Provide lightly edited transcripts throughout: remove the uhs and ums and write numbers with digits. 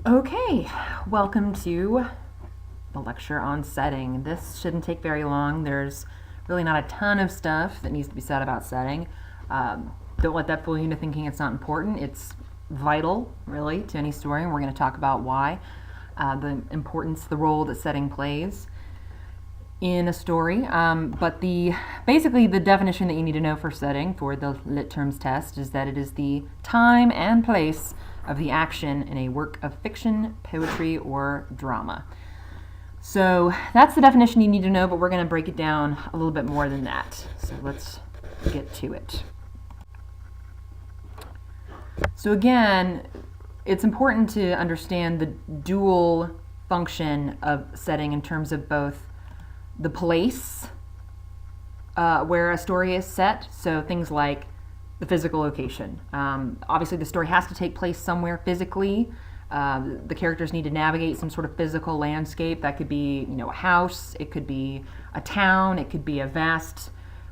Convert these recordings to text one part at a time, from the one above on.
Okay, welcome to the lecture on setting. This shouldn't take very long. There's really not a ton of stuff that needs to be said about setting. Don't let that fool you into thinking it's not important. It's vital, really, to any story, and we're going to talk about why. The importance, the role that setting plays in a story. But basically the definition that you need to know for setting for the lit terms test is that it is the time and place of the action in a work of fiction, poetry, or drama. So that's the definition you need to know, but we're going to break it down a little bit more than that. So let's get to it. So again, it's important to understand the dual function of setting in terms of both the place where a story is set, so things like the physical location. Obviously, the story has to take place somewhere physically. The characters need to navigate some sort of physical landscape. That could be, a house. It could be a town. It could be a vast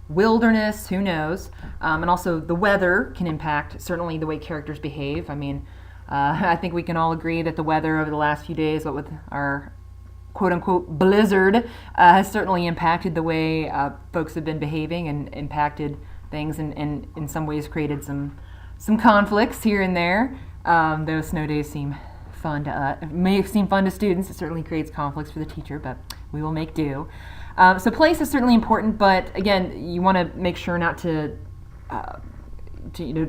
wilderness. Who knows? And also, the weather can impact certainly the way characters behave. I think we can all agree that the weather over the last few days, what with our quote-unquote blizzard, has certainly impacted the way folks have been behaving and impacted things, and in some ways created some conflicts here and there. Those snow days seem fun to us. It may seem fun to students. It certainly creates conflicts for the teacher, but we will make do. So place is certainly important, but again, you want to make sure not to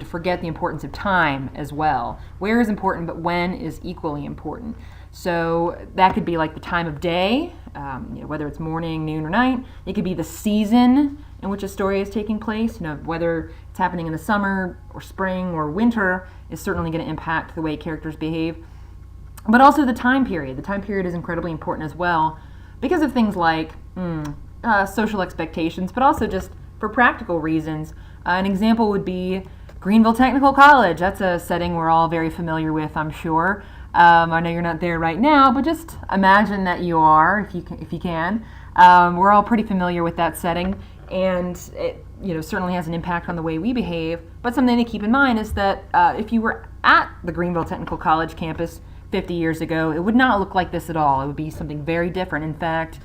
forget the importance of time as well. Where is important, but when is equally important. So that could be like the time of day, whether it's morning, noon, or night. It could be the season in which a story is taking place. Whether it's happening in the summer or spring or winter is certainly going to impact the way characters behave. But also the time period. The time period is incredibly important as well because of things like social expectations, but also just for practical reasons. An example would be Greenville Technical College. That's a setting we're all very familiar with, I'm sure. I know you're not there right now, but just imagine that you are, if you can. We're all pretty familiar with that setting, and it certainly has an impact on the way we behave. But something to keep in mind is that if you were at the Greenville Technical College campus 50 years ago, it would not look like this at all. It would be something very different. In fact,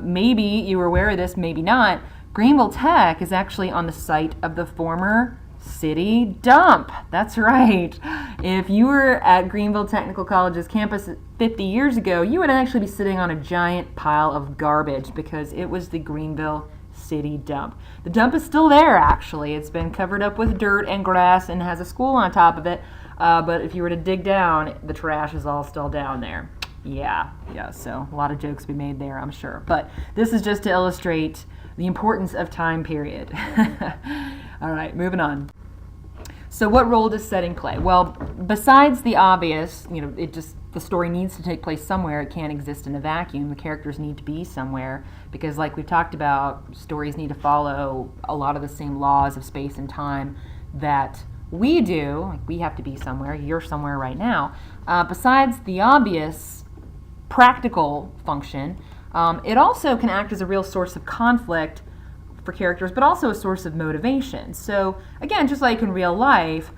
maybe you were aware of this, maybe not. Greenville Tech is actually on the site of the former city dump. That's right. If you were at Greenville Technical College's campus 50 years ago, you would actually be sitting on a giant pile of garbage because it was the Greenville city dump. The dump is still there, actually. It's been covered up with dirt and grass and has a school on top of it. But if you were to dig down, the trash is all still down there. Yeah, so a lot of jokes to be made there, I'm sure. But this is just to illustrate the importance of time period. All right, moving on. So what role does setting play? Well, besides the obvious, the story needs to take place somewhere. It can't exist in a vacuum. The characters need to be somewhere because, like we've talked about, stories need to follow a lot of the same laws of space and time that we do. Like, we have to be somewhere. You're somewhere right now. Besides the obvious practical function, it also can act as a real source of conflict for characters, but also a source of motivation. So again, just like in real life,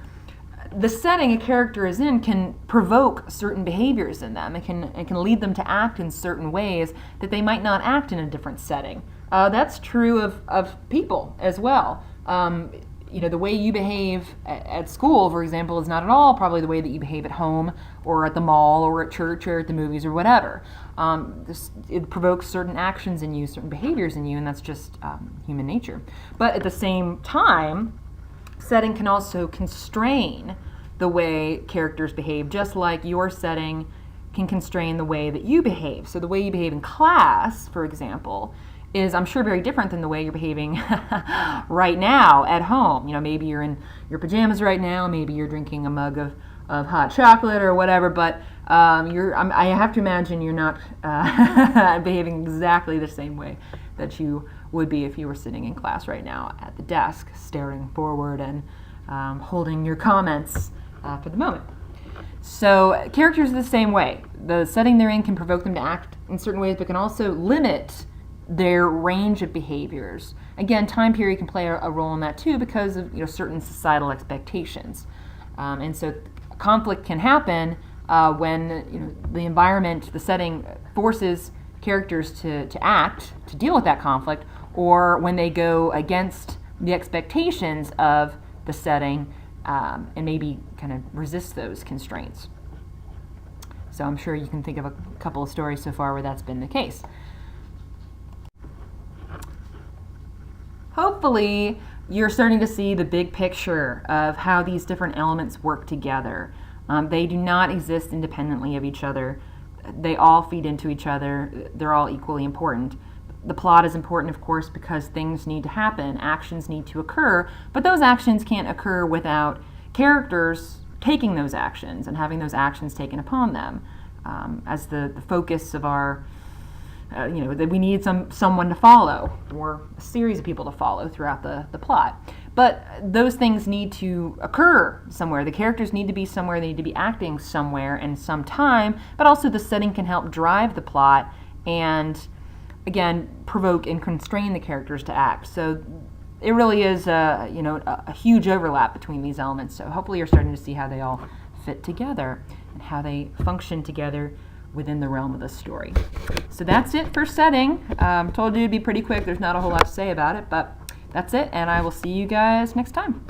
the setting a character is in can provoke certain behaviors in them. It can lead them to act in certain ways that they might not act in a different setting. That's true of people as well. The way you behave at school, for example, is not at all probably the way that you behave at home or at the mall or at church or at the movies or whatever. It provokes certain actions in you, certain behaviors in you, and that's just human nature. But at the same time, setting can also constrain the way characters behave, just like your setting can constrain the way that you behave. So the way you behave in class, for example, is, I'm sure, very different than the way you're behaving right now at home. Maybe you're in your pajamas right now, maybe you're drinking a mug of hot chocolate or whatever, but I have to imagine you're not behaving exactly the same way that you would be if you were sitting in class right now at the desk, staring forward and holding your comments for the moment. So characters are the same way. The setting they're in can provoke them to act in certain ways, but can also limit their range of behaviors. Again, time period can play a role in that too because of certain societal expectations. And so conflict can happen when the environment, the setting forces characters to act, to deal with that conflict, or when they go against the expectations of the setting and maybe kind of resist those constraints. So I'm sure you can think of a couple of stories so far where that's been the case. Hopefully, you're starting to see the big picture of how these different elements work together. They do not exist independently of each other. They all feed into each other. They're all equally important. The plot is important, of course, because things need to happen, actions need to occur, but those actions can't occur without characters taking those actions and having those actions taken upon them as the focus of our, that we need someone to follow or a series of people to follow throughout the plot. But those things need to occur somewhere. The characters need to be somewhere, they need to be acting somewhere and some time, but also the setting can help drive the plot and, again, provoke and constrain the characters to act. So it really is a huge overlap between these elements. So hopefully you're starting to see how they all fit together and how they function together within the realm of the story. So that's it for setting. Told you it'd be pretty quick. There's not a whole lot to say about it, but that's it, and I will see you guys next time.